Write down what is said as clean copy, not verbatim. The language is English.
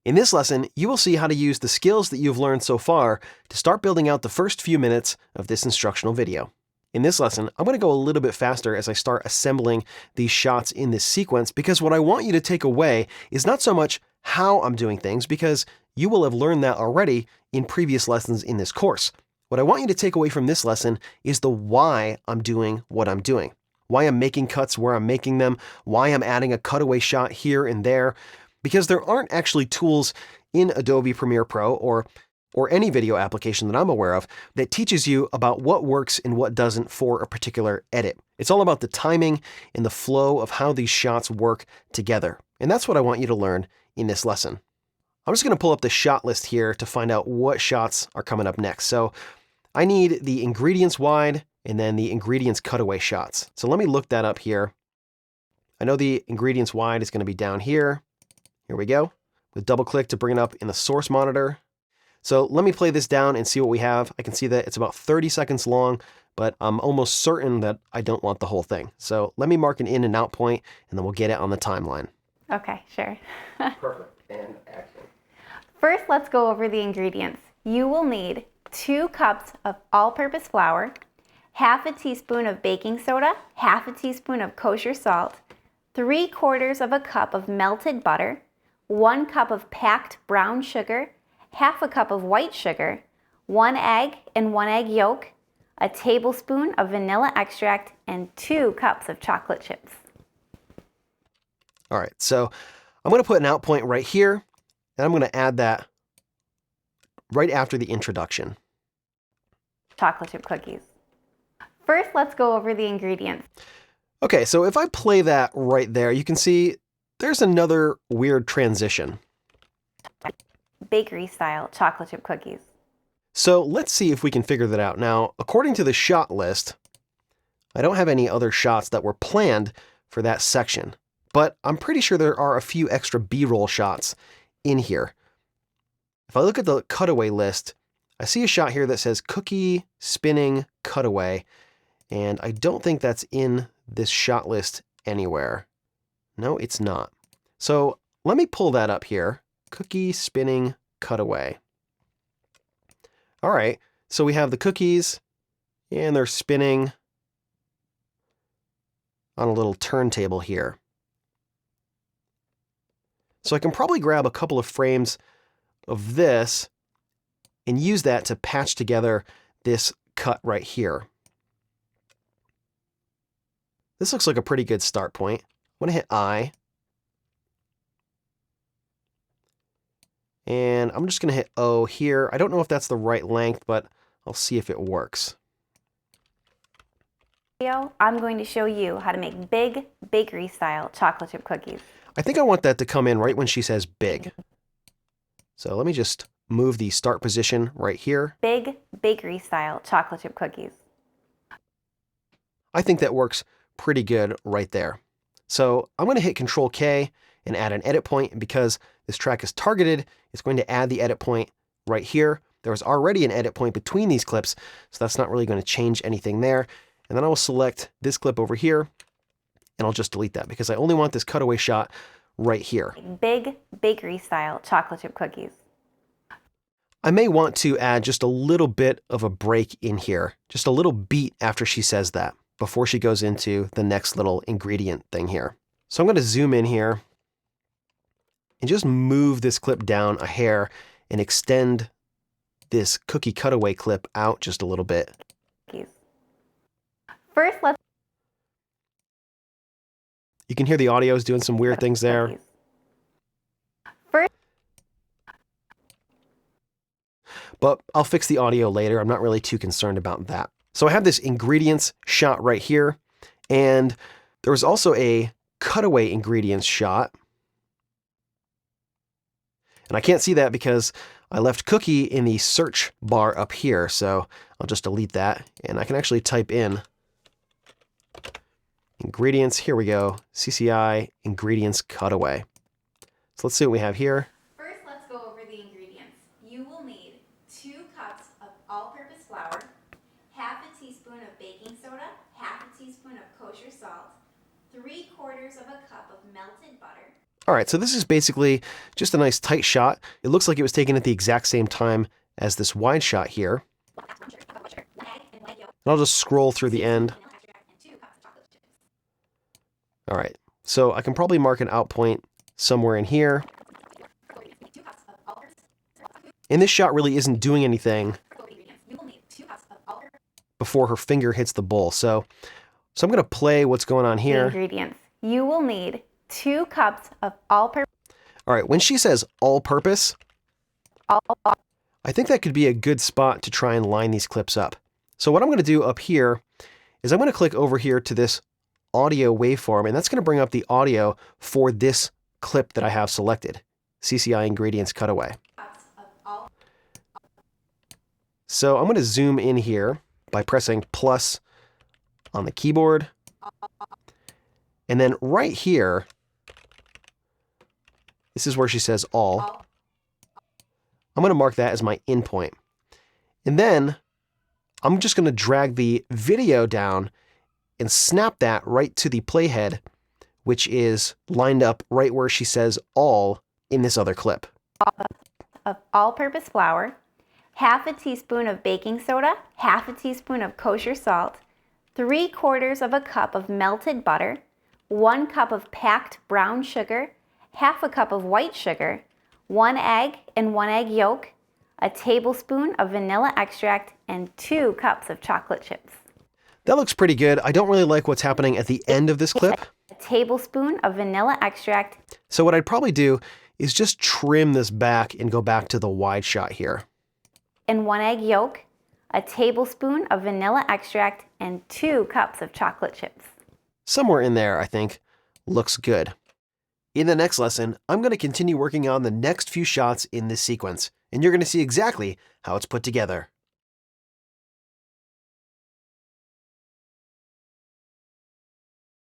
In this lesson, you will see how to use the skills that you've learned so far to start building out the first few minutes of this instructional video. In this lesson, I'm going to go a little bit faster as I start assembling these shots in this sequence, because what I want you to take away is not so much how I'm doing things, because you will have learned that already in previous lessons in this course. What I want you to take away from this lesson is the why I'm doing what I'm doing, why I'm making cuts where I'm making them, why I'm adding a cutaway shot here and there, because there aren't actually tools in Adobe Premiere Pro or any video application that I'm aware of that teaches you about what works and what doesn't for a particular edit. It's all about the timing and the flow of how these shots work together. And that's what I want you to learn in this lesson. I'm just going to pull up the shot list here to find out what shots are coming up next. So I need the ingredients wide and then the ingredients cutaway shots. So let me look that up here. I know the ingredients wide is going to be down here. Here we go. With double click to bring it up in the source monitor. So let me play this down and see what we have. I can see that it's about 30 seconds long, but I'm almost certain that I don't want the whole thing. So let me mark an in and out point, and then we'll get it on the timeline. Okay, sure. Perfect. And action. First, let's go over the ingredients. You will need 2 cups of all-purpose flour, half a teaspoon of baking soda, half a teaspoon of kosher salt, 3/4 of a cup of melted butter, 1 cup of packed brown sugar, half a cup of white sugar, 1 egg and 1 egg yolk, a tablespoon of vanilla extract, and 2 cups of chocolate chips. All right, so I'm going to put an out point right here, and I'm going to add that right after the introduction. Chocolate chip cookies. First, let's go over the ingredients. Okay, so if I play that right there, you can see there's another weird transition. Bakery style chocolate chip cookies. So let's see if we can figure that out. Now, according to the shot list, I don't have any other shots that were planned for that section, but I'm pretty sure there are a few extra B-roll shots in here. If I look at the cutaway list, I see a shot here that says cookie spinning cutaway, and I don't think that's in this shot list anywhere. No, it's not. So let me pull that up here. Cookie spinning cutaway. All right, so we have the cookies, and they're spinning on a little turntable here. So I can probably grab a couple of frames of this and use that to patch together this cut right here. This looks like a pretty good start point. I'm going to hit I. And I'm just going to hit O here. I don't know if that's the right length, but I'll see if it works. I'm going to show you how to make big bakery style chocolate chip cookies. I think I want that to come in right when she says big. So let me just move the start position right here. Big bakery style chocolate chip cookies. I think that works pretty good right there. So I'm going to hit Control K and add an edit point. Because this track is targeted, it's going to add the edit point right here. There was already an edit point between these clips, so that's not really going to change anything there. And then I will select this clip over here, and I'll just delete that because I only want this cutaway shot right here. Big bakery style chocolate chip cookies. I may want to add just a little bit of a break in here, just a little beat after she says that, before she goes into the next little ingredient thing here. So I'm going to zoom in here and just move this clip down a hair and extend this cookie cutaway clip out just a little bit. First, let's... You can hear the audio is doing some weird things there. First... But I'll fix the audio later. I'm not really too concerned about that. So I have this ingredients shot right here, and there was also a cutaway ingredients shot. And I can't see that because I left cookie in the search bar up here, so I'll just delete that. And I can actually type in ingredients. Here we go. CCI ingredients cutaway. So let's see what we have here. First, let's go over the ingredients. You will need 2 cups of all-purpose flour, half a teaspoon of baking soda, half a teaspoon of kosher salt, 3/4 of a cup of melted butter. All right, so this is basically just a nice tight shot. It looks like it was taken at the exact same time as this wide shot here. And I'll just scroll through the end. All right, so I can probably mark an out point somewhere in here. And this shot really isn't doing anything before her finger hits the bowl. So I'm going to play what's going on here. Ingredients. You will need 2 cups of all-purpose. All right, when she says all-purpose, I think that could be a good spot to try and line these clips up. So what I'm going to do up here is I'm going to click over here to this audio waveform, and that's going to bring up the audio for this clip that I have selected, CCI Ingredients Cutaway. So I'm going to zoom in here by pressing plus on the keyboard. And then right here, this is where she says all. I'm going to mark that as my in point. And then I'm just going to drag the video down and snap that right to the playhead, which is lined up right where she says all in this other clip. Of all-purpose flour, half a teaspoon of baking soda, half a teaspoon of kosher salt, 3/4 of a cup of melted butter, 1 cup of packed brown sugar, half a cup of white sugar, 1 egg and 1 egg yolk, a tablespoon of vanilla extract, and 2 cups of chocolate chips. That looks pretty good. I don't really like what's happening at the end of this clip. A tablespoon of vanilla extract. So what I'd probably do is just trim this back and go back to the wide shot here. And 1 egg yolk, a tablespoon of vanilla extract, and 2 cups of chocolate chips. Somewhere in there, I think, looks good. In the next lesson, I'm going to continue working on the next few shots in this sequence, and you're going to see exactly how it's put together.